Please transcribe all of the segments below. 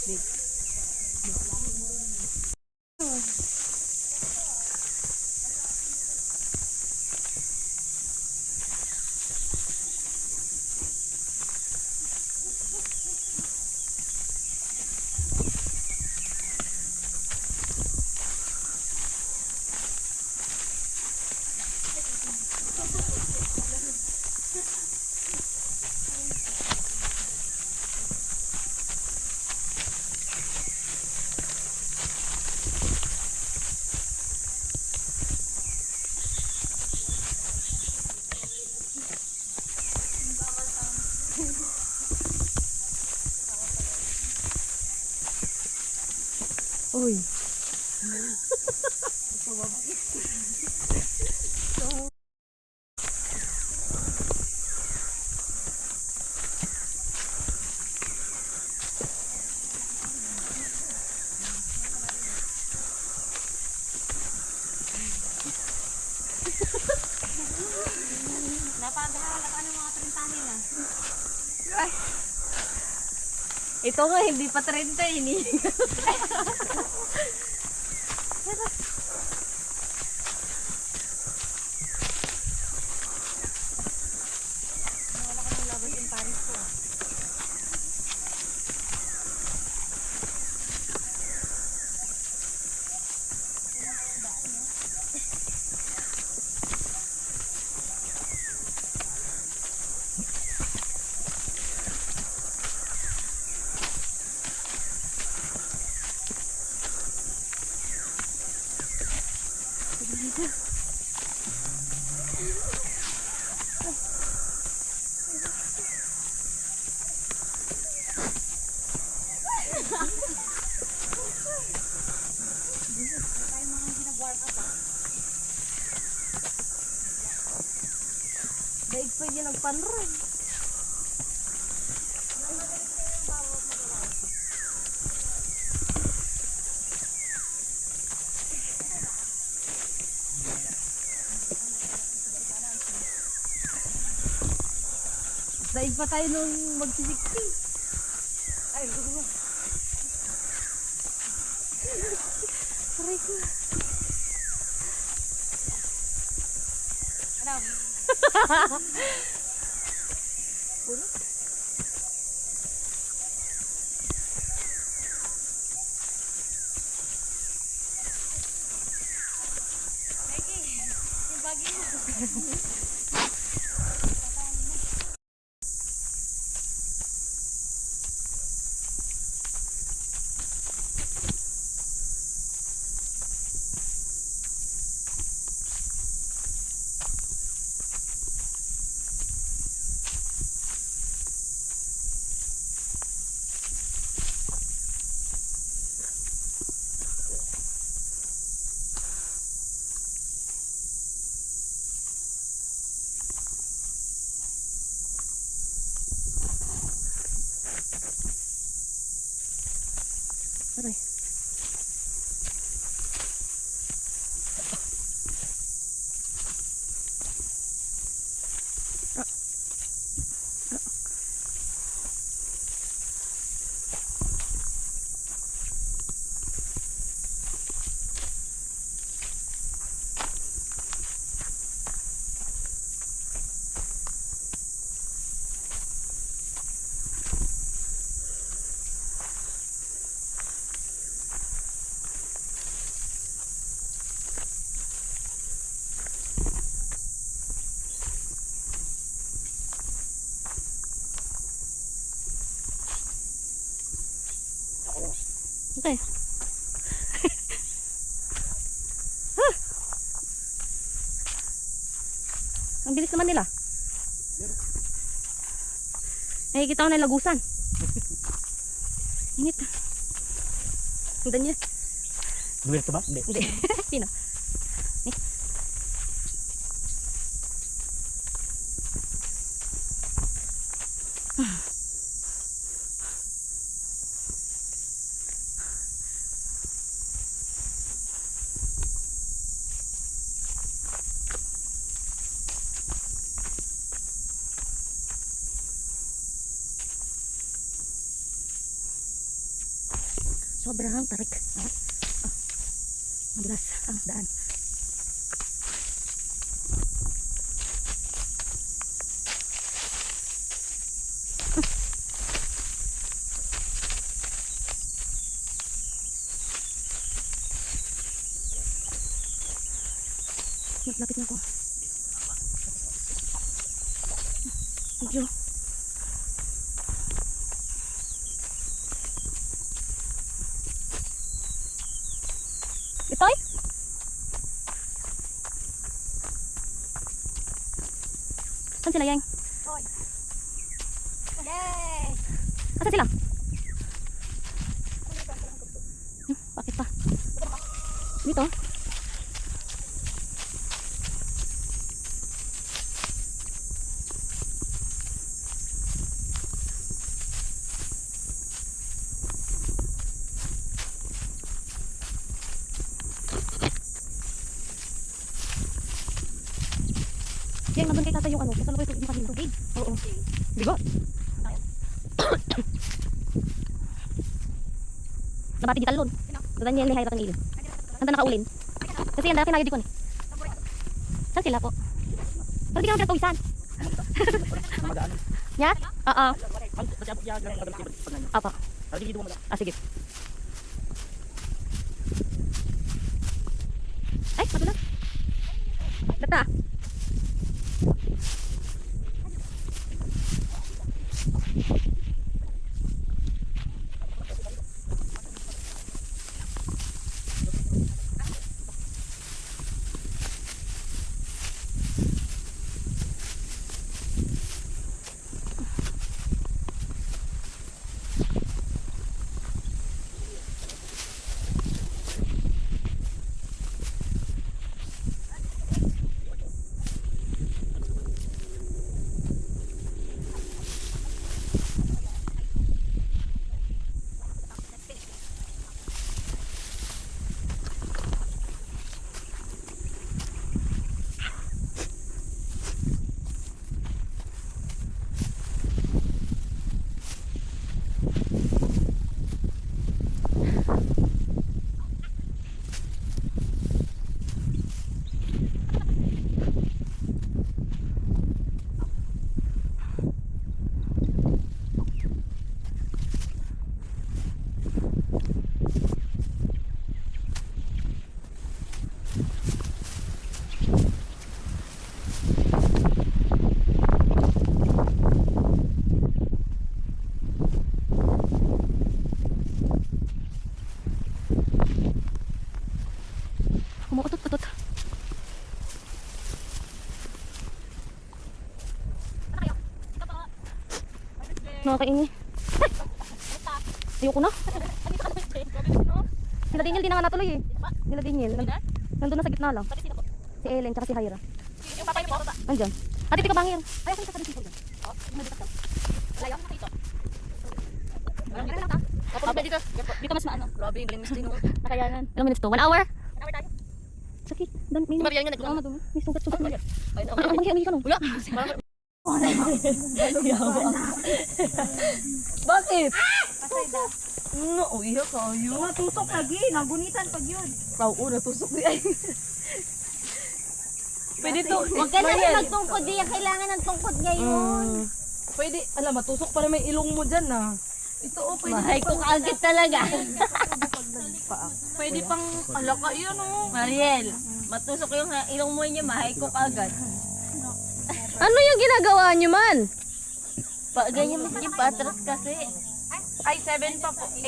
Big. Uy. Napaghahalap ano mga 30 nila. Ay. Ito nga, hindi pa 30 ini. Wala ka ng labas yung Paris ko. Daig pa yun ang panran. Daig pa tayo nung magsisikti. Ay, luwa. Aray ko. Ano? Puno? Mikey, yung bagi mo. Aray. Okay. Ang bilis naman nila. Nakikita ko na lagusan. Init. Ang danyo. Duwerte ba? Hindi. Hindi. Sino? Sobrang tarik. Madulas ang daan. Lapit na ako. Medyo. Itoy? Saan sila, Yang? Yay! Asan sila? Bakit pa? Dito? Yang nandun kay tata yung ano, kasano ko yung kanino tubig. Oo. Bigo. Nabati di talon. Daniel ni Hayrat ang ilin. Nanda nakaulin. Kasi yan dati nagdi ko ni. Saan sila po? Pero di ka naman kawisan. Magaan. Nya? Oo. Kasi abot yan. Apa. Hindi dito magaan. Ah, sige. Ay, madulas. Data. Umuutot-utot. Nakakaingi. Ayoko na. Sila Daniel, di na nga natuloy eh. Sila Daniel. Nandun na sa gitna lang. Si Ellen, tsaka si Hyra. Yung papay mo, ba? Andyan. Ate, di ka bangir. Ayaw ko yung sasabihin ko dyan. Layo ko dito. Kapag dito, dito mas maano. Grabe, yung galing mas dino. Nakayanan. Ilang minutes to? 1 hour? Ano tayo? Sakit. Dan, may Marian yun, Ang madumi. May sugat-sugat na. Ay, Ang manghi ka no? Wala. Bakit? No, iya kayo. Natusok lagi, nagunitan pag yun. Pao, natusok di ay. Pwede to. Huwag ka na rin magtungkod, di kailangan ng tungkod ngayon. Pwede, alam, matusok para may ilong mo dyan na. Ito oh, pwede. Mahay ko kaagad talaga. Pwede pang alaka yun oh. Mariel, matusok yung ilong mo niya, mahay ko kaagad. Ano yung ginagawa nyo man? Ganyan mo yung patras kasi. Ay, 7 pa po. 8.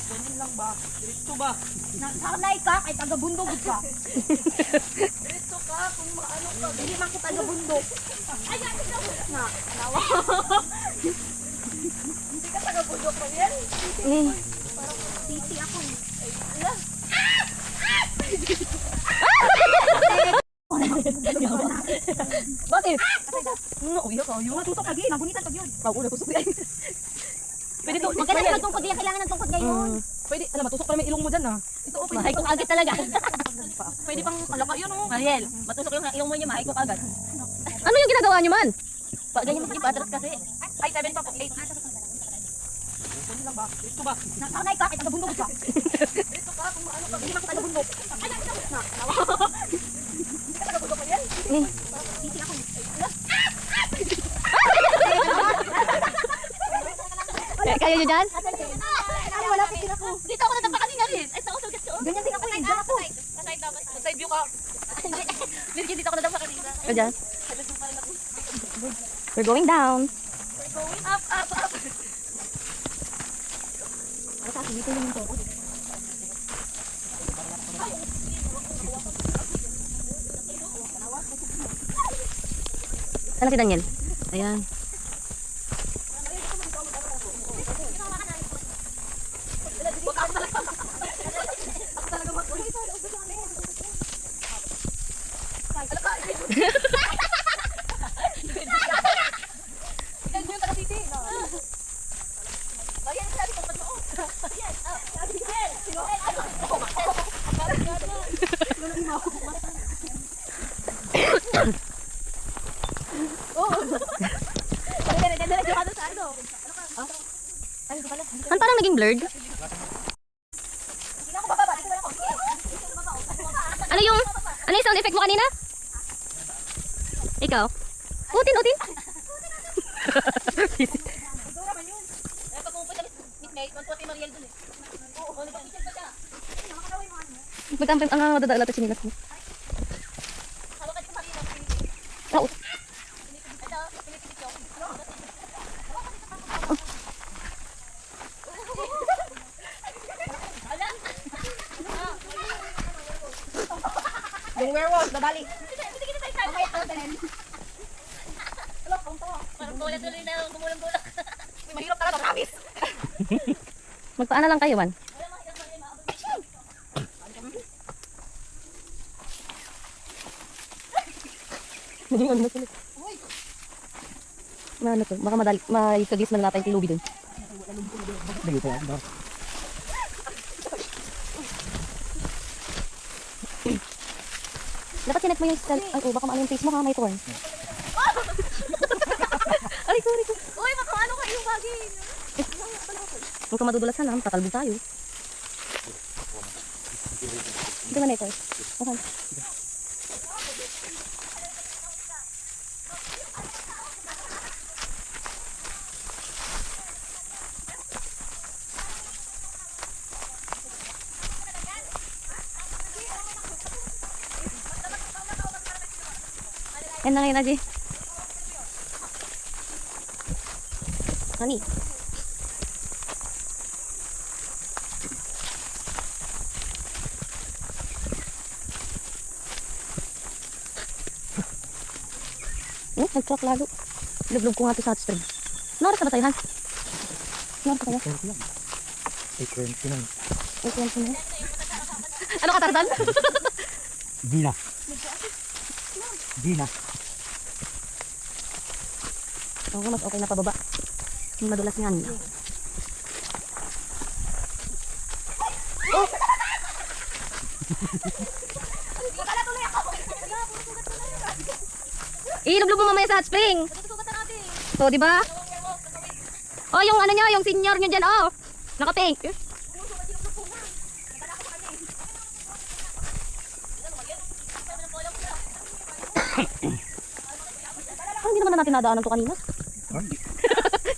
Ganyan lang ba? Diretso ba? Sanay ka, kay taga-bundog ka. Diretso ka kung maano ka. Hindi man kita taga-bundog. Hindi ka taga-bundok pa yan. Eh. Titi ako. Bakit? No, iya kayo. Natusok lagi, nagunitan pag yun. Pao, natusok di ay. Pwede to. Huwag ka na rin magtungkod, di kailangan ng tungkod ngayon. Pwede, alam, matusok para may ilong mo dyan na. Ito oh, pwede. Mahay ko kaagad talaga. Pwede pang alaka yun oh. Mariel, matusok yung ilong mo niya, mahay ko kaagad. Ano yung ginagawa nyo man? Ganyan mo yung patras kasi. Ay, 7 pa po. 8. Kunin lang ba? Dito ba? Nakanay ka, kita bundok ka. Dito ka, kung ano ka, hindi man kita bundok. Ay, ay, na. Hindi ka nabundok yan. Titi ako. Kaya nyo dyan? Ay, wala pa sila ko. Dito ako natapa kanina rin. Ay, sa usog kasi. Ganyan din ako eh. Diyan ako. Side daw. Side view ka. Virgin, dito ako natapa kanina. O dyan? We're going down. Going up, up, up. Ay, sa akin, dito yung to. Saan na si Daniel? Ayan. Ang parang naging blurred. Ano yung sound effect mo kanina? Ikaw? Utin, utin. Eh, pag pumunta Miss May, magputi Mariel dun eh. Oo, nagpapicture pa siya. Magkampay ang madadala ito sinilas mo. Hawakan ko Mariel. Oo. Ito, pinipicture ko. Yung werewolf, dadali. Mamaya ka na. Parang bulat tuloy na gumulang-gulak. Mahirap talaga, promise. Magpaana lang kayo, Wan. Naging ano na sila. Ano to? Baka maikagis na natin yung lubi dun. Dito yan. Dapat sinet mo yung cell. Ay, oh, baka maano yung face mo ha, may torn. Aray ko, aray ko. Uy, makaano ka yung bagay. Huwag ka madudulas ha, tatalbog tayo. Hindi man ito. Okay. Yan na ngayon, Aji. Honey. Nag-truck lalo. Lublog ko nga ito sa hot spring. Ano oras na ba tayo, Han? Ano oras na tayo? 8:20 na. 8:20 na. Ano ka, Tarzan? Di na. Di na. Oo, mas okay na pababa. Yung madulas nga nila. Oh! Ilublog mo mamaya sa hot spring. So, di ba? Oh, yung ano niya, yung senior niyo diyan, oh. Naka-pink. Hindi naman na natin nadaanan to kanina.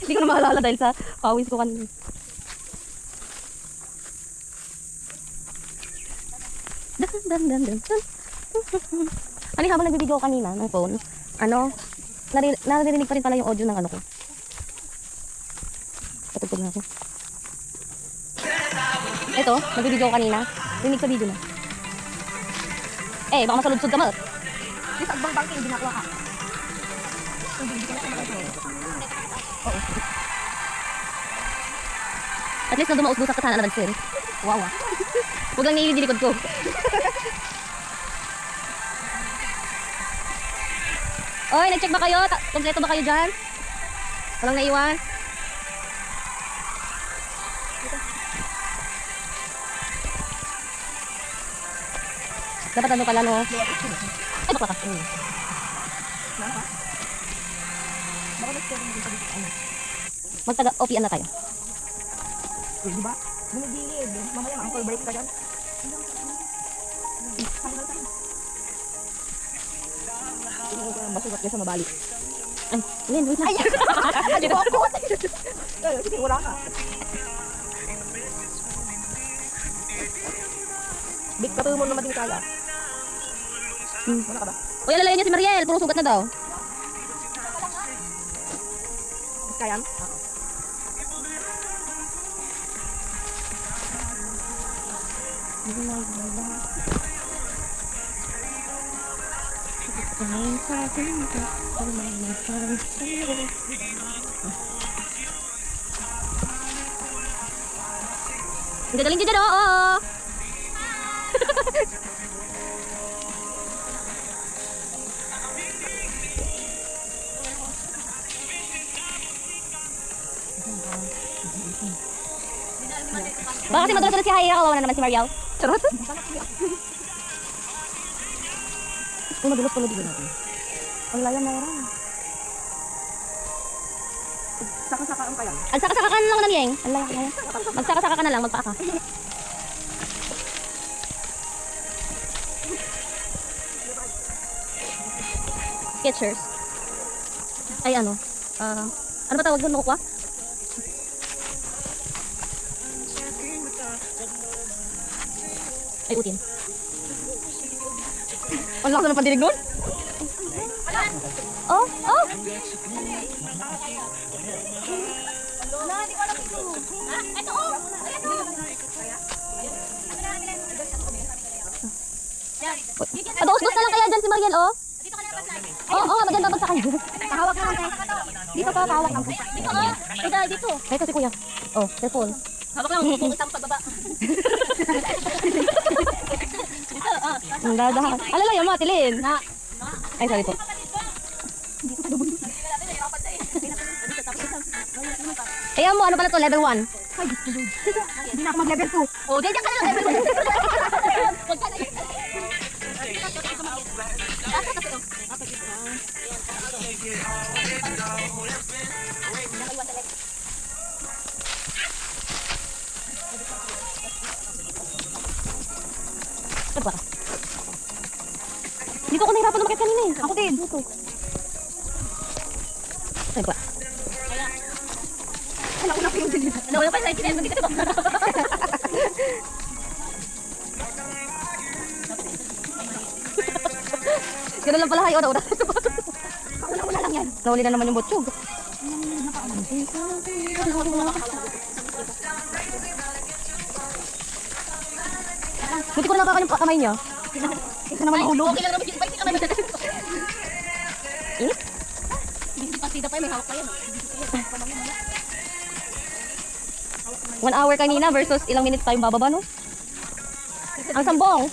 Hindi ko na maalala dahil sa pawis ko kanina. Ano habang nagbibideo ko kanina ng phone, ano, naririnig pa rin pala yung audio ng ano ko. Patugtog na ako. Ito, nagbibideo ko kanina, rinig sa video na. Eh, baka masaludsod ka mo. Yung sa agbang bangking, hindi nakuha ka. Hindi ka na kumakain. Oo. At least na dumausbusak ka sana na nag-sir. Wow ah. Huwag lang nailig likod ko. Oy, nag-check ba kayo? Kompleto ba kayo dyan? Walang naiwan? Dapat ano pala no? Ay, bakla ka. Magtaga-OPN na tayo. Eh, di ba? Bumigilid. Mamaya ma-ankle break ka dyan. Tingnan ko ng basugat kasi mabalik. Ay, Lynn, wait lang. Ay, dito ako. Sige, wala ka. Big ka mo naman din kaya. Wala ka ba? Uy, alalayan niya si Mariel. Puro sugat na daw. Kaya? Ang gagaling dyan, oo. Baka kasi madulas-dulas si Haira, kawawa na naman si Mariel. Charot. Kung madulas pala dito natin. Ang layan na yan. Saka-saka ang kaya. Agsaka-saka ka na lang na niyeng. Ang layan. Magsaka-saka ka na lang, magpaaka. Skechers. Ay ano? Ano ba tawag doon? Nukwa? Ay, utin. Ang lakas na ng pandinig nun? Oh, oh! Ito oh! Ayan oh! Paduos-dos na lang kaya dyan si Mariel, oh. Dito ka na pag-live. Oo, maganda bagsakan. Pahawak naman tayo. Dito ka, pahawak naman. Dito oh! Ito, dito. Ito si kuya. Oh, cellphone. Hawak lang, kung isang pagbaba. Ang dadahan. Alala yung mga tilin. Ay, sorry po. Ayaw mo, ano pala to? Level 1. Hindi na ako mag-level 2. Oh, dyan ka na lang. Huwag ka na yun. Ano ba? Dito ako nahirapan umakit kanina eh. Ako din. Dito. Ano ba? Wala ko na yung din. Ano pa sa itin? Dito ka ba? Ganun lang pala kayo. Una-una. Una-una lang yan. Nawali na naman yung botsyog. Buti ko na nakaka yung kamay niya. Ito naman yung ulo. Okay lang naman yung bike kamay. Init? Hindi partida pa yun, may hawak pa yan. 1 hour kanina versus ilang minutes tayong bababa, no? Ang sambong!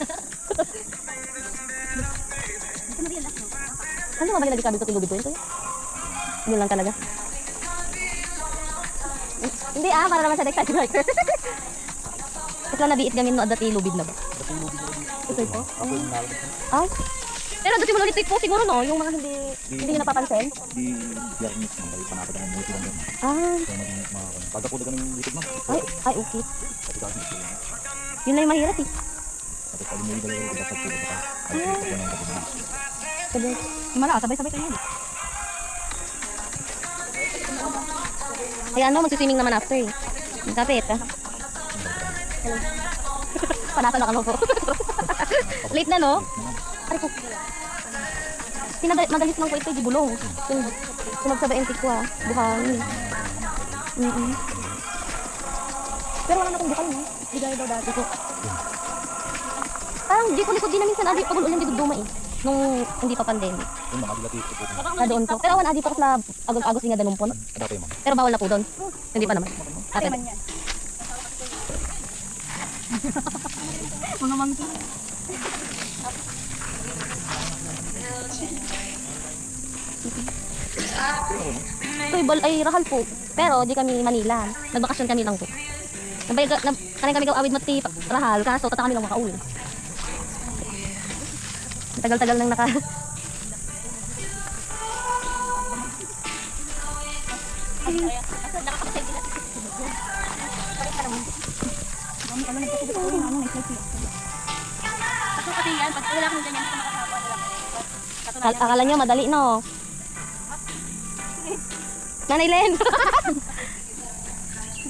Ano ba ba yung nagsabi ko tilubid ko yun? Yun lang talaga. Hindi para naman sa next time hiker. Kasi lang nabiit gamin no at dati lubid na ba? Ito ito? Ay. Pero dati mo ulit po siguro no, yung mga hindi nyo napapansin. Di biyernes ng balik panapad ang muti lang din. Ah, So naging mga pagkakuda ka ng YouTube mo. ay okay. Pati kasi ito. Yun na yung mahirap eh. Pati pag may dalawa iba sa tulo ka. Ay ito ko nang kapatid. Sabi, Mala, sabay-sabay tayo yan. kaya ano, magsiswimming naman after eh. Kapit ah. Panasa na ka po. Late na no? Ari po. Madalis lang po ito, gibulong. Sumag sa baentik ko ah. Buhangin. Pero wala na akong bukal no? Di gaya daw dati ko. Parang di ko likod din na minsan adi pag ulan di dugduma eh. Nung hindi pa pandemic. Yung mga dilatid ko. Doon po. Pero awan adi pa ko sa agos-agos nga danumpon. Dati mo. Pero bawal na po doon. Hindi pa naman. Ate. Mga mangki. Ito ay Rahal po. Pero di kami Manila. Nagbakasyon kami lang po. Kanin kami awid mati Rahal. Kaso tata kami lang makauwi. Tagal-tagal nang naka... Ako kasi yan, pag wala kang ganyan, hindi ka makakawa na lang. Akala niyo madali, no? Nanay Len!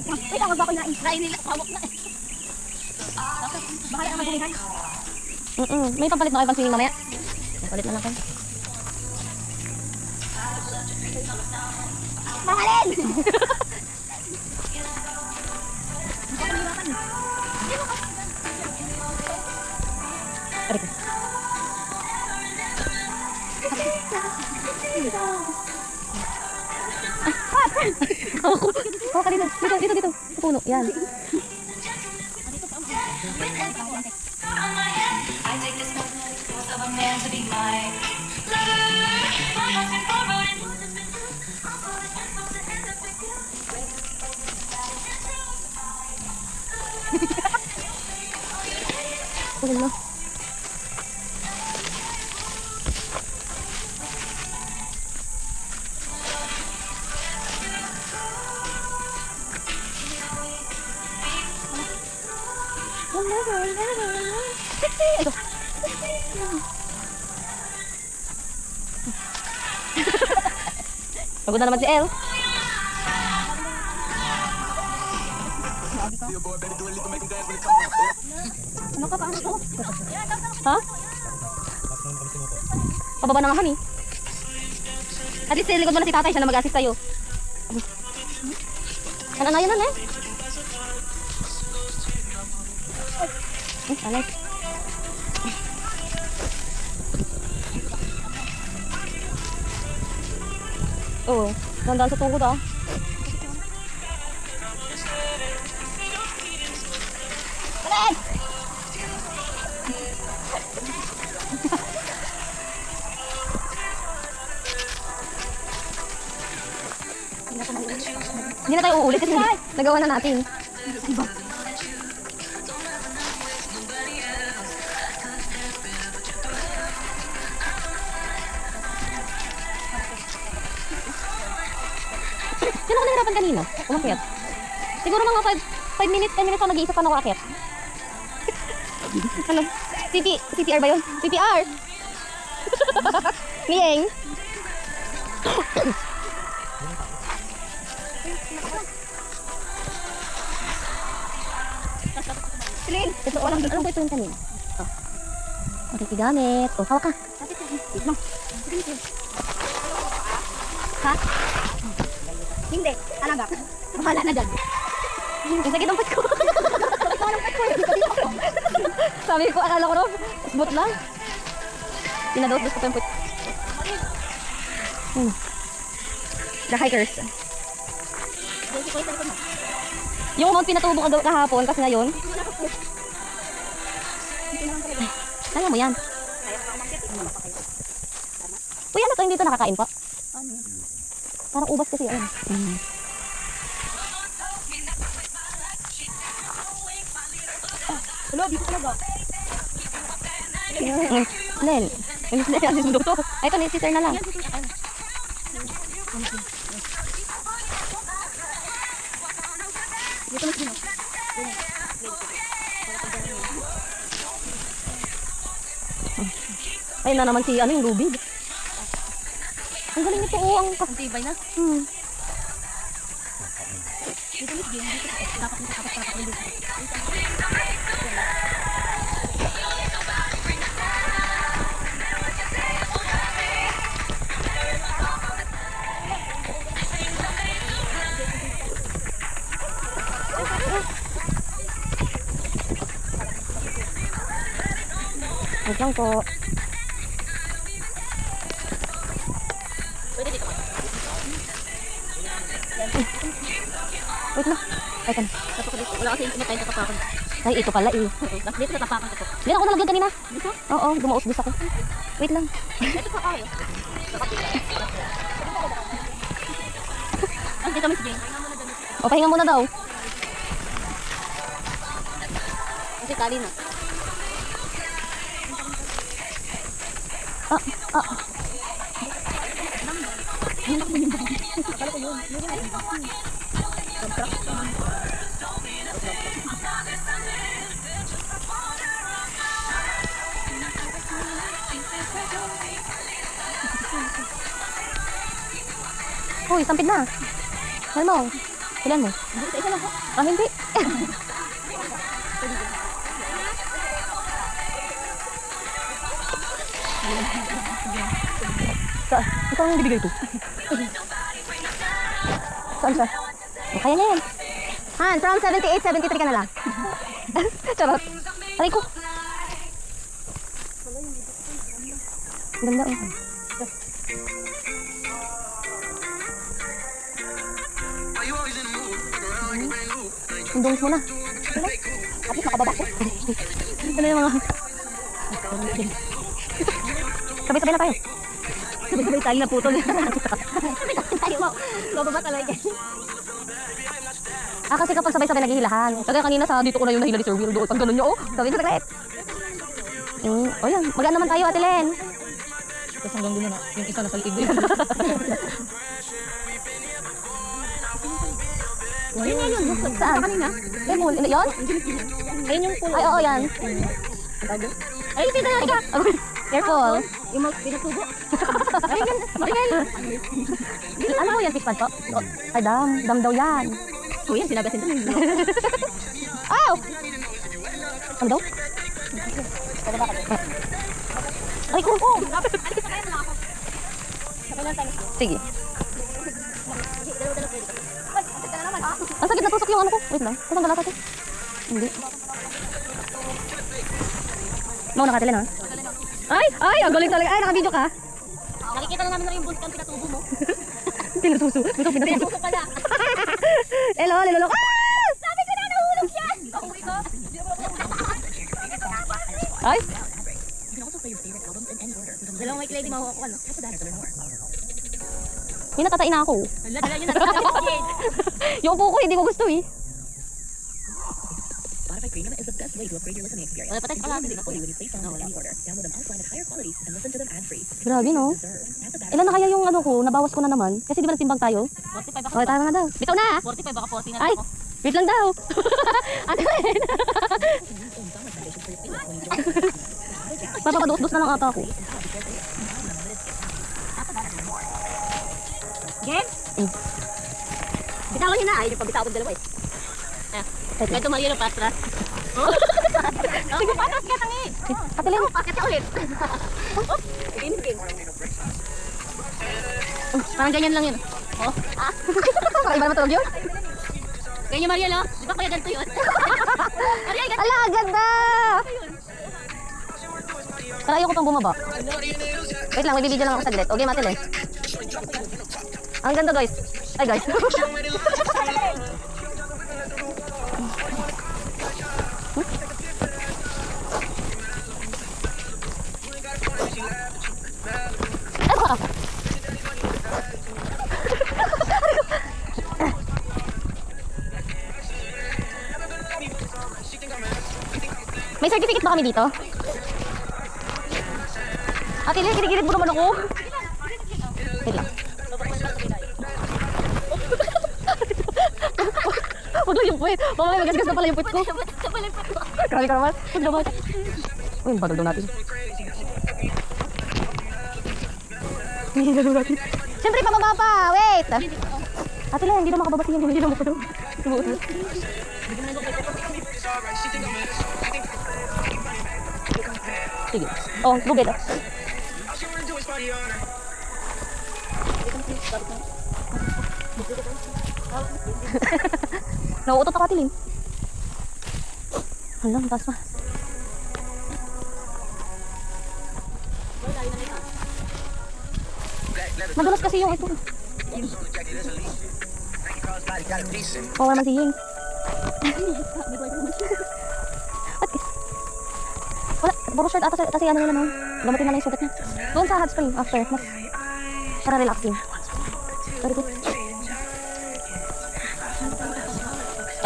Wait, ang magbakoy na eh. Kain nila, hawak na eh. Bahala ang magulihan. May pampalit na kayo pang swimming mamaya. Pampalit na lang kayo. Mahalin! Aray ko. Hawa ka dito. Dito. Sa puno. Yan. I take this moment of a man to be my lover. My heart's been borrowed and what has been due. All for the chance to end up with you. Wala. Ito. Pagod na naman si El. Ano ka, paano to? Ha? Pababa na nga kami. At least likod mo na si tatay, siya na mag-assist sa'yo. Ano na yun, eh? Alay. Oo, dandaan sa tuhod ah. Hindi na tayo uulit kasi nagawa na natin. Sino ako nahirapan kanina? Umakyat. Siguro mga 5 minutes, 10 minutes ako nag-iisip pa na umakyat. Ano? CPR ba yun? CPR! Miyeng! Silin! Ito, alam ko ito yung kanina. Oh. Makikigamit. Oh, hawak ka. Ha? Hindi. Alaga. Bahala na dyan. Ang sakit ang pet ko. Sabi ko, akala ko rin, smooth lang. Pinados-dos ko pa yung pet. The hikers. Yung amount pinatubo ka kahapon, kasi ngayon. Kaya mo yan. Uy, ano to? Hindi to nakakain pa. Parang ubas kasi yan. Hello, dito talaga. Nel. Nel, sundo to. Ay, ito, si sir na lang. Dito mas dino. Ay, na naman si ano yung Ruby. Ang galing nito, oh, ang Tibay na. Dito mas dino. Dapat nito kapag dito. Wait lang po. Pwede dito ka. Wait lang. Ay, kan. Tapos ko dito. Wala kasi hindi tayo tatapakan. Ay, ito pala eh. Dito tatapakan ko po. Hindi ako nalagyan kanina. Oo, dumaos-dus ako. Wait lang. Ito pa kayo. Ang dito Miss Jane. O, pahinga muna daw. Kasi tali na. Uy, stampede na. Ano mo? Ilan mo? Isa lang po. Ah, hindi. Saan? Ikaw ang bibigay ito. Saan siya? Oh, kaya niya yan. Han, from 78, 73 ka na lang. Charot. Aray ko. Ang ganda oh. Indungis mo na. At least nakababa ko. Ano yung mga... Sabay-sabay na tayo. Sabay-sabay tayo na putol. Tayo mo. Bababa talaga. Ah, kasi kapag sabay-sabay naghihilahan. Kaya kanina sa dito ko na yung nahila ni Sir Will doon. Pag ganun nyo, oh. Sabi sa secret. Oh yan. Magaan naman tayo, Ate Len. Tapos hanggang doon na, yung isa nasa likod din. Ayun nga yun. Saan? Kanina. Lemon. Yan? Ayun yung pulo. Ay, oo, yan. Ay, pita na ka. Careful. Yung pinatubo. Maringel. Ano mo yan, fish pad po? Ay, dam. Dam daw yan. Oh, yan. Sinagasin doon. Ow! Ano daw? Ay, ko. Sige. Ang sakit na tusok yung ano ko. Wait lang. Kasang galata ko? Hindi. Mauna ka, Ate Len, ha? Ay, ang galing talaga. Ay, naka-video ka. Nakikita na namin na yung bulkan pinatubo mo. Pinasuso. Ito, pinasuso. Pinatubo pala. Hello, lilolok. Ah! Sabi ko na nahulog yan. Kauwi ko. Ay! Dalawang white lady mahuha ko ano. May natatain na ako. Dala yun na. Yung upo ko, hindi ko gusto eh. Spotify Premium is the best way to upgrade your listening experience. Wala pa tayo Enjoy music fully when you play songs in any order. Download them offline at higher quality and listen to them ad-free. Grabe, no? Ilan na kaya yung ano ko, nabawas ko na naman. Kasi di ba nagtimbang tayo? 45 ako. Okay, tama na daw. Bitaw na! 45 baka 40 na Ay! ako. Wait lang daw. Ano yun? Papapadus-dus na lang ata ako. Game? Bitawan niyo na. Ay, yung pabitaw ko dalawa eh. Kahit tumaliyo ng patras. Sige, patras ka tangi. Ate Len. Pakit ka ulit. Game. Parang ganyan lang yun. Oh. Kakaiba naman tulog yun? Ganyan Mariel, oh. Di ba kaya ganito yun? Mariel, ganito Ala, ganda! Pero ayoko pang bumaba. Wait lang, may bibidyo lang ako saglit. Okay, Ate Len. Ang ganda, guys. Ay, guys. May certificate ba kami dito? Ate Len, kinikilit mo naman ako. Wait lang. Huwag lang yung puwet. Mamaya magasgas na pala yung puwet ko. Grabe ka naman. Huwag naman. Uy, badal daw natin. Hihila daw natin. Siyempre, pababa pa. Wait. Ate Len, hindi na makababa siya. Hindi na mo pa daw. Sumuot na. Sige. Oh, lubid. Nauutot ako, Ate Len. Hala, matas pa. Madulas kasi yung ito. Oo naman siying. At wala, puro short ata kasi ano nila no. Gamatin na lang yung sugat niya. Doon sa hot spring after, mas para relaxing. Very good.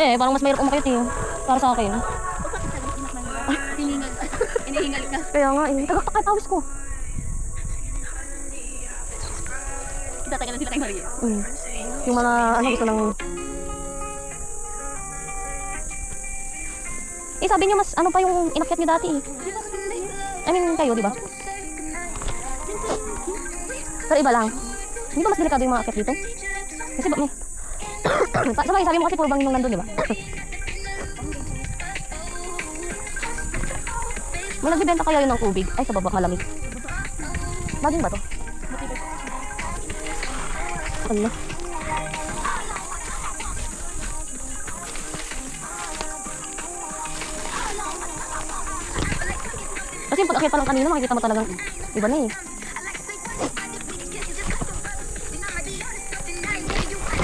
Parang mas mahirap umakit eh. Para sa akin. Hinihingal ka. Kaya nga tagaktak kahit awis ko. Tatagal na sila kay Mariel. Yung mga ano gusto ng... sabi niyo mas ano pa yung inakyat niyo dati eh. I mean kayo, di ba? Pero iba lang. Hindi ba mas delikado yung mga akyat dito? Kasi ba, sabay, sabi mo kasi puro bangin nung nandun, di ba? May nagbibenta kaya yun ng tubig? Ay, sa baba, malamig. Baging ba to? Ano? Kasi yung pag-akit pa lang kanina, makikita mo talagang iba na eh.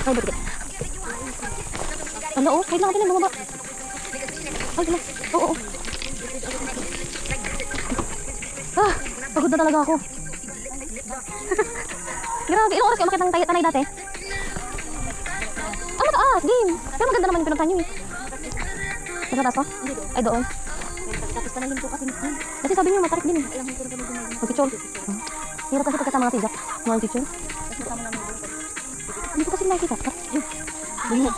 Ay, buti. Ano, oh, wait lang natin yung bumaba. Ay, wala. Oo, oo. Ah, pagod na talaga ako. Grabe, ilang oras kayo makita ng tanay dati? Ah, mataas, game. Pero maganda naman yung pinuntahan nyo eh. Nasa taas pa? Ay, doon. Tapos panahin ko kasi mismo. Kasi sabi niyo matarik din eh. Ilang hintay kami gumawa. Mag-picture. Hirap kasi pagkasama nga si Jack. Mga picture. Tapos kasama namin yung Hindi ko kasi nakikita. Bumot.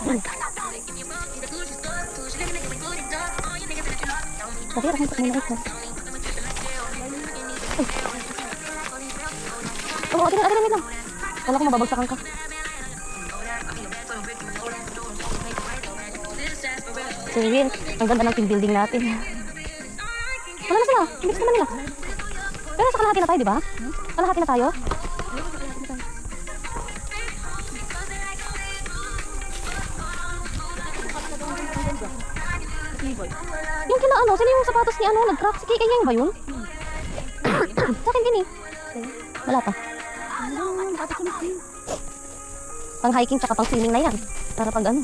Kasi hirap mo may nakita. Oo, atin lang. Kala ko mababagsakan ka. So yun, ang ganda ng team building natin. Wala na sila, mix naman nila. Pero sa kalahati na tayo, di ba? Kalahati na tayo. Yung kina ano, sino yung sapatos ni ano, nag-crack? Si Kaya yung ba yun? Sa akin din eh. Wala pa. Pang hiking tsaka pang swimming na yan. Para pag ano.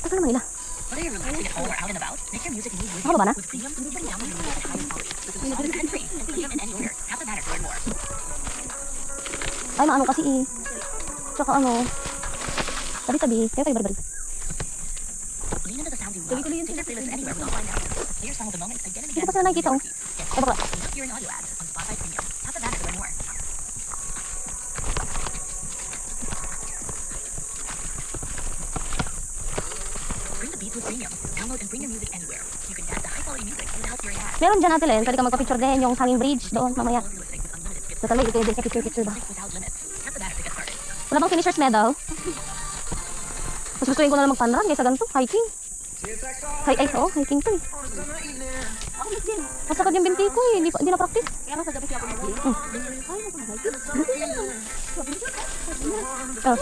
Taka naman nila. Nakababa na? Ay, maano kasi eh. Tsaka ano. Tabi-tabi. Kaya tayo bari-bari. Hindi ko pa sila nakikita oh. Ay, baka. Meron dyan natin Len, pwede ka magpa-picture din yung hanging bridge doon mamaya. Totally, ito din sa picture ba? Wala bang finisher's medal? Mas gustuin ko na lang mag-fun run kaysa ganito, hiking. Hiking to eh. Mas sakad yung binti ko eh, hindi na practice. Kaya nga sa gabi siya ako mag-hiking. Oh.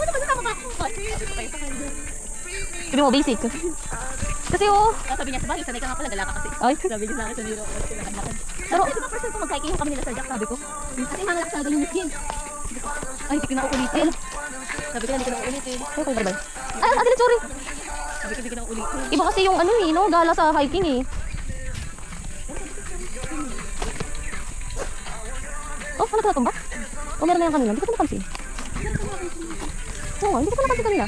Sabi mo basic. Kasi oh. Sabi niya, sabagay, sanay ka nga pala, gala ka kasi. Ay. Sabi niya sa akin, sanay ako kasi lakad-lakad. Pero, Kasi mga person ko mag-hiking kami nila sa Jack, sabi ko. Kasi mga nagsasaga yung miskin. Ay, hindi ko na uulitin. Sabi ko na, hindi ko na uulitin. ay, kayo barbay. Ay, Adele, sorry. Sabi ko, hindi ko na uulitin. Iba kasi yung ano eh, no? Gala sa hiking eh. Oh, ano ka ba? O meron na yan kanina? Hindi ko pa napansin. Oo, hindi ko pa napansin kanina.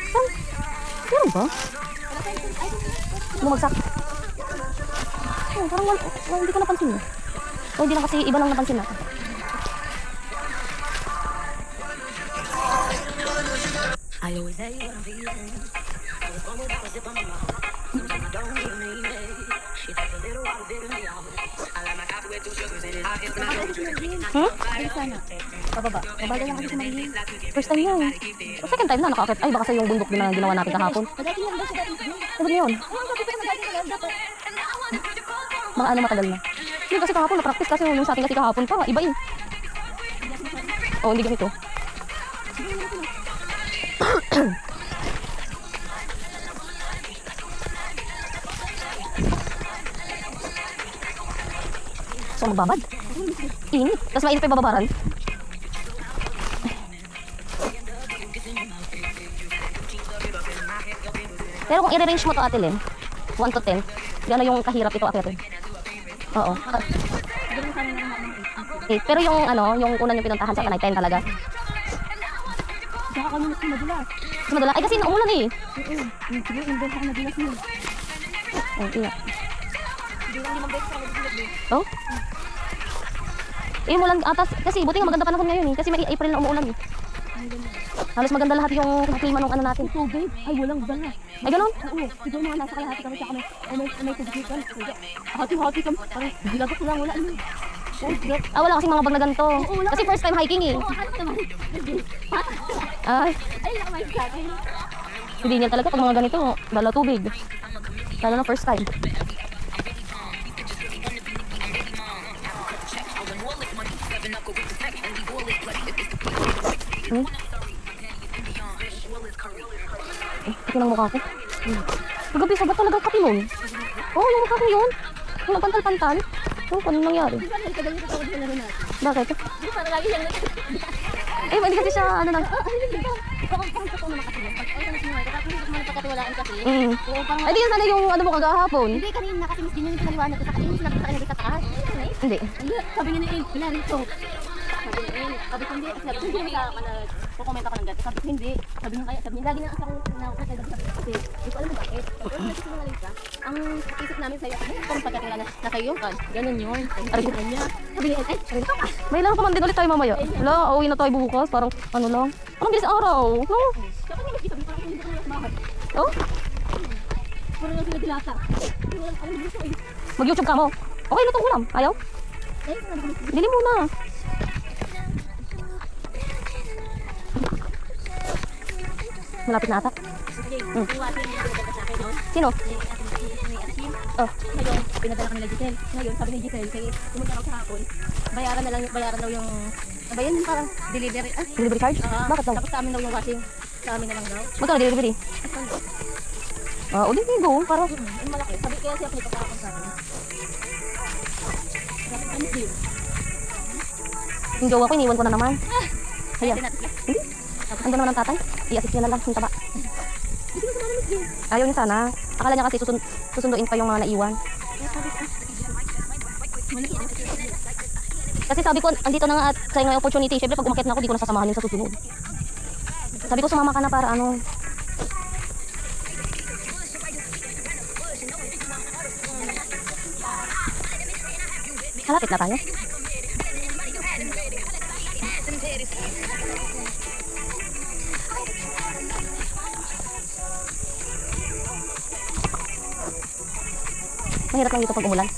Saan? Meron ba? Bumagsak. Oh, parang hindi ko napansin eh. O hindi lang kasi iba lang napansin natin. I always say what I'm feeling. I was born without a zip on my mouth. Sometimes I don't even mean it. It takes a little while to figure me out. I like my coffee with 2 sugars in it. I get my own drink. Hmm? Ay, sana. Pababa. Mabagal lang kasi sa mahihin. First time yun. O second time na nakakit. Ay, baka sa yung bundok din na ginawa natin kahapon. Pagdating lang daw siya dati. Sabi niyo yun? Ay, sabi ko yung magaling ka lang dapat. Baka ano matagal na. Hindi kasi kahapon na-practice kasi yung sa atin kasi kahapon pa. Iba eh. Oo, hindi ganito. So magbabad. Init. Tapos mainit pa yung bababaran. Pero kung i-range mo to Ate Len, 1 to 10, gano'n yung kahirap ito Ate Len? Oo. 8. Pero yung ano, yung una yung pinuntahan sa Tanay, 10 talaga. Saka kami mas madulas. Mas madala. Ay kasi naumulan eh. Siguro yung beses ang madulas yun. Oh, ingat. Hindi lang 5 beses ako madulas eh. Oh? Eh, umulan atas. Kasi buti nga maganda panahon ngayon eh. Kasi may April na umuulan eh. Halos maganda lahat yung klima nung ano natin. Tubig? Ay, walang bala. Ay, ganun? Oo, siguro mga nasa kalahati kami sa kami. May tubig kan. Hati-hati kami. Parang bilagok lang, wala yun. Ah, wala kasing mga bag na ganito. Kasi first time hiking eh. Oo, ano naman? Ay, Ay, nakamay sa akin. hindi niya talaga pag mga ganito. Lalo tubig. Lalo na first time. Hmm? Ito ng mukha ko. Kagabi, sabat talaga kape nun. Oo, yung mukha ko yun. Yung nagpantal-pantal. Yung kung anong nangyari. Di ba, nagkagalit ako sa laro natin. Bakit? Di ba, parang lagi siyang Eh, hindi kasi siya, ano lang. Parang totoo naman kasi yun. Pag ay, ano sinuhay, kapag hindi ko man pagkatiwalaan kasi. Mm. Oo, parang Ay, di yun sana yung ano mo kagahapon. hindi kanina kasi mas din yung pinaliwanag ko sa kanina. Sinabi sa kanila sa taas. Hindi. Sabi niya na eh, narito. Sabi niya eh, sabi ko hindi. Sabi ko hindi sa ako na kukomment ako ng gato. Sabi ko hindi. Sabi niya kaya, sabi niya lagi na ako na kasi hindi ko alam kung bakit. Sabi ko nagsisinungaling ka. Ang isip namin sa'yo, kung pagkatiwala na sa'yo, ganun yun. Sabi ko kanya. Sabi niya, ay, sabi ko, May lang pa man din ulit tayo mamaya. Wala, uwi na tayo bukas. Parang ano lang. Parang bilis araw. No? dapat nga magkita, parang hindi ko lang mahal. Oh? Parang lang sila dilata. Alam mo gusto eh. Mag-YouTube ka mo. Okay, lutong ulam. Ayaw? Ay, sabi ko, Dili muna. Malapit na ata. iwasin niya yung sa akin doon. Sino? Oh. Ngayon, pinadala ka nila Giselle. Ngayon, sabi ni Giselle, kaya pumunta ako kahapon. Bayaran daw yung, ba yan parang delivery. Ah, Delivery charge? Bakit daw? tapos sa amin daw yung washing. Sa amin na lang daw. Magkano delivery? Ulit go. Para. Yung malaki. Sabi kaya siya pinito kahapon sa akin. Ano yun? Yung jowa ko, iniwan ko na naman. Kaya. Hindi natin. Hindi. Ando naman ang tatay. I-assist niya na lang yung taba. Hindi ko sumama Miss Jane. Ayaw niya sana. Akala niya kasi susunduin pa yung mga naiwan. Kaya sabi ko, malaki na. Kasi sabi ko, andito na nga at sa'yo nga yung opportunity. Siyempre, pag umakit na ako, di ko na sasamahan yung sa susunod. Sabi ko, sumama ka na para ano. Malapit na tayo. Mahirap lang dito pag umulan.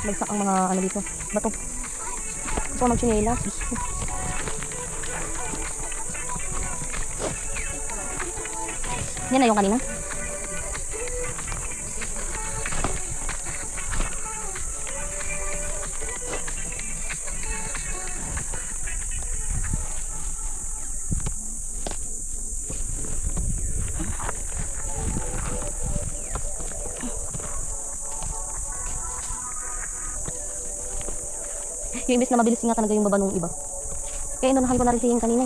Bagsak ang mga ano dito. Bato. Gusto ko mag-chinelas. Yan na yung kanina. Yung imbis na mabilis nga talaga yung baba nung iba. Kaya inunahan ko na rin si Hing kanina.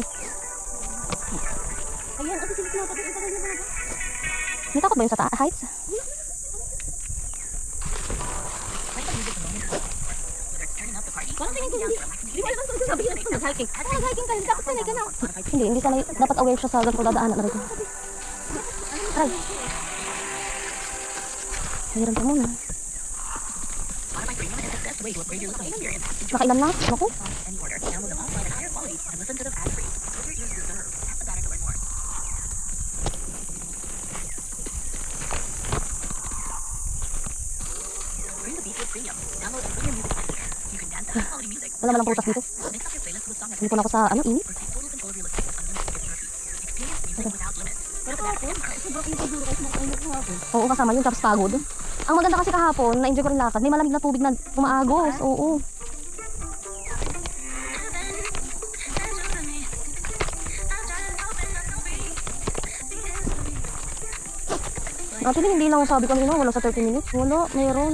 Ayan, kasi silip na pati yung pagay na ba? May takot ba yung sa heights? Parang tingin ko hindi. Hindi mo alam kung sabi niya kung nag-hiking. Nag-hiking ka, hindi dapat sanay ka na. Hindi sanay. Dapat aware siya sa ganito dadaanan na rin. Aray. Mayroon pa muna. Nakailan na? Naku. Wala malang prutas dito. Hindi ko na ako sa ano, init. Oo, kasama yun. Tapos pagod. Ang maganda kasi kahapon, na-enjoy ko rin lakad. May malamig na tubig na umaagos. Oo. Actually, hindi lang sabi ko nila, wala sa 30 minutes. Wala, meron.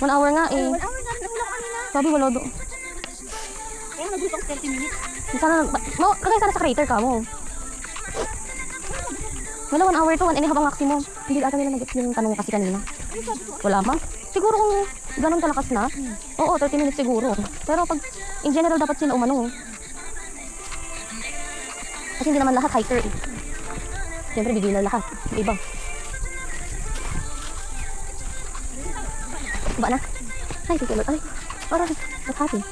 1 hour nga eh. 1 hour na, nahula ko kanina. Sabi wala do. Kaya nagutong 30 minutes. Sana, kagaya sana sa crater ka mo. Wala, 1 hour to, 1 and a half ang maximum. Hindi ata nila nag-get yung tanong kasi kanina. Wala ma. Siguro kung ganun kalakas na, oo, 30 minutes siguro. Pero pag, in general, dapat sila umano. Kasi hindi naman lahat hiker eh. Siyempre, beginner lahat. Iba. Ba na? Ay, sige, ay, parang, what happened?